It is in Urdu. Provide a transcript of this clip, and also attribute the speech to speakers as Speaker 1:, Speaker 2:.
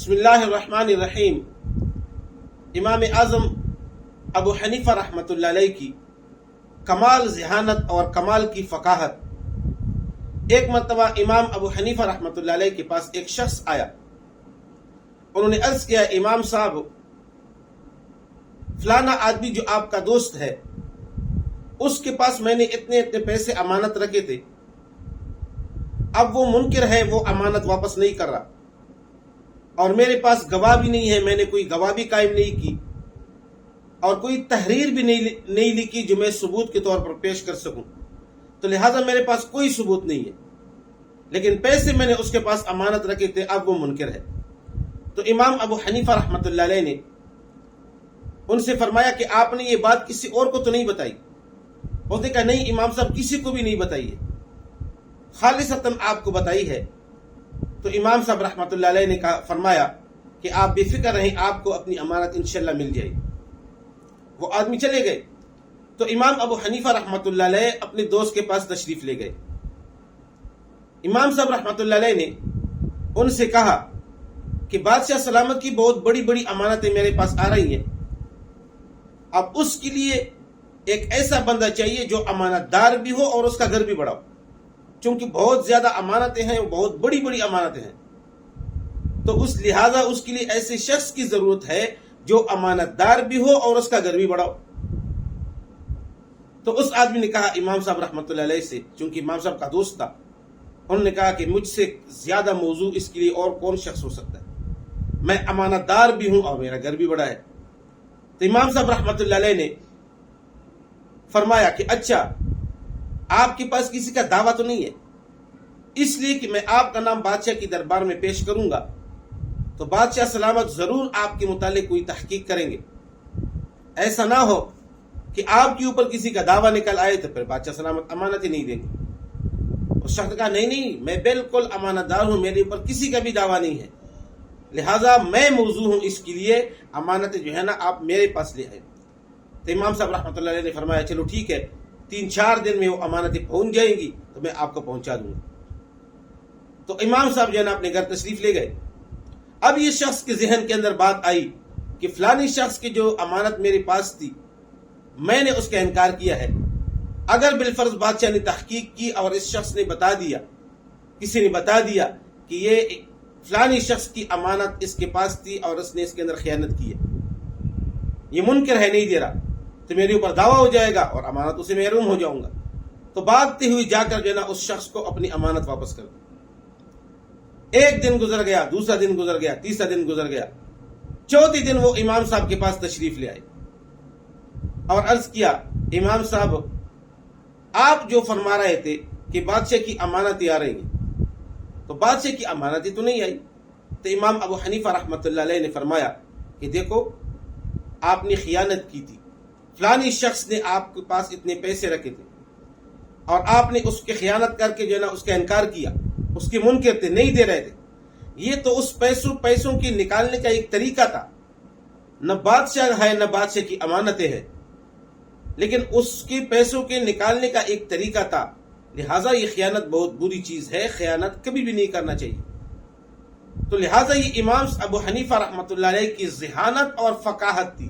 Speaker 1: بسم اللہ الرحمن الرحیم۔ امام اعظم ابو حنیفہ رحمۃ اللہ علیہ کی کمال ذہانت اور کمال کی فقاہت۔ ایک مرتبہ امام ابو حنیفہ رحمۃ اللہ علیہ کے پاس ایک شخص آیا۔ انہوں نے عرض کیا، امام صاحب، فلانا آدمی جو آپ کا دوست ہے، اس کے پاس میں نے اتنے پیسے امانت رکھے تھے، اب وہ منکر ہے، وہ امانت واپس نہیں کر رہا، اور میرے پاس گواہ بھی نہیں ہے، میں نے کوئی گواہ بھی قائم نہیں کی اور کوئی تحریر بھی نہیں لکھی جو میں ثبوت کے طور پر پیش کر سکوں، تو لہٰذا میرے پاس کوئی ثبوت نہیں ہے، لیکن پیسے میں نے اس کے پاس امانت رکھے تھے، اب وہ منکر ہے۔ تو امام ابو حنیفہ رحمۃ اللہ علیہ نے ان سے فرمایا کہ آپ نے یہ بات کسی اور کو تو نہیں بتائی؟ اس نے کہا، نہیں امام صاحب، کسی کو بھی نہیں بتائی ہے، خالصتاً آپ کو بتائی ہے۔ تو امام صاحب رحمۃ اللہ علیہ نے فرمایا کہ آپ بے فکر رہیں، آپ کو اپنی امانت انشاءاللہ مل جائے گی۔ وہ آدمی چلے گئے تو امام ابو حنیفہ رحمۃ اللہ علیہ اپنے دوست کے پاس تشریف لے گئے۔ امام صاحب رحمۃ اللہ علیہ نے ان سے کہا کہ بادشاہ سلامت کی بہت بڑی بڑی امانتیں میرے پاس آ رہی ہیں، اب اس کے لیے ایک ایسا بندہ چاہیے جو امانت دار بھی ہو اور اس کا گھر بھی بڑا ہو، چونکہ بہت زیادہ امانتیں ہیں، بہت بڑی بڑی امانتیں ہیں، تو اس لہٰذا اس کے لیے ایسے شخص کی ضرورت ہے جو امانت دار بھی ہو اور اس کا گھر بھی بڑا ہو۔ تو اس آدمی نے کہا امام صاحب رحمۃ اللہ علیہ سے، چونکہ امام صاحب کا دوست تھا، انہوں نے کہا کہ مجھ سے زیادہ موضوع اس کے لیے اور کون شخص ہو سکتا ہے، میں امانت دار بھی ہوں اور میرا گھر بھی بڑا ہے۔ تو امام صاحب رحمۃ اللہ علیہ نے فرمایا کہ اچھا، آپ کے پاس کسی کا دعویٰ تو نہیں ہے، اس لیے کہ میں آپ کا نام بادشاہ کی دربار میں پیش کروں گا تو بادشاہ سلامت ضرور آپ کے متعلق کوئی تحقیق کریں گے، ایسا نہ ہو کہ آپ کے اوپر کسی کا دعویٰ نکل آئے تو پھر بادشاہ سلامت امانت ہی نہیں دیں گے۔ اس شخص نے کہا، نہیں، میں بالکل امانت دار ہوں، میرے اوپر کسی کا بھی دعویٰ نہیں ہے، لہٰذا میں موضوع ہوں، اس کے لیے امانت جو ہے نا آپ میرے پاس لے آئے۔ تو امام صاحب رحمۃ اللہ علیہ نے فرمایا، چلو ٹھیک ہے، 3-4 دن میں وہ امانتیں پہنچ جائیں گی تو میں آپ کو پہنچا دوں گا۔ تو امام صاحب جو ہے نا اپنے گھر تشریف لے گئے۔ اب یہ شخص کے ذہن کے اندر بات آئی کہ فلانی شخص کی جو امانت میرے پاس تھی، میں نے اس کا انکار کیا ہے، اگر بالفرض بادشاہ نے تحقیق کی اور اس شخص نے بتا دیا، کسی نے بتا دیا کہ یہ فلانی شخص کی امانت اس کے پاس تھی اور اس نے اس کے اندر خیانت کی ہے، یہ منکر ہے، نہیں دے رہا، تو میرے اوپر دعویٰ ہو جائے گا اور امانت اسے محروم ہو جاؤں گا۔ تو بھاگتے ہوئے جا کر جو ہے نا اس شخص کو اپنی امانت واپس کر دی۔ ایک دن گزر گیا، دوسرا دن گزر گیا، تیسرا دن گزر گیا، چوتھے دن وہ امام صاحب کے پاس تشریف لے آئے اور عرض کیا، امام صاحب، آپ جو فرما رہے تھے کہ بادشاہ کی امانتیں آ رہی ہیں، تو بادشاہ کی امانتیں تو نہیں آئی۔ تو امام ابو حنیفہ رحمۃ اللہ علیہ نے فرمایا کہ دیکھو، آپ نے خیانت کی تھی، فلانی شخص نے آپ کے پاس اتنے پیسے رکھے تھے اور آپ نے اس کی خیانت کر کے جو ہے نا اس کا انکار کیا، اس کے منکر تھے، نہیں دے رہے تھے، یہ تو اس پیسوں کی نکالنے کا ایک طریقہ تھا، نہ بادشاہ ہے نہ بادشاہ کی امانتیں ہیں، لیکن اس کے پیسوں کے نکالنے کا ایک طریقہ تھا، لہٰذا یہ خیانت بہت بری چیز ہے، خیانت کبھی بھی نہیں کرنا چاہیے۔ تو لہٰذا یہ امام ابو حنیفہ رحمۃ اللہ علیہ کی ذہانت اور فقاہت تھی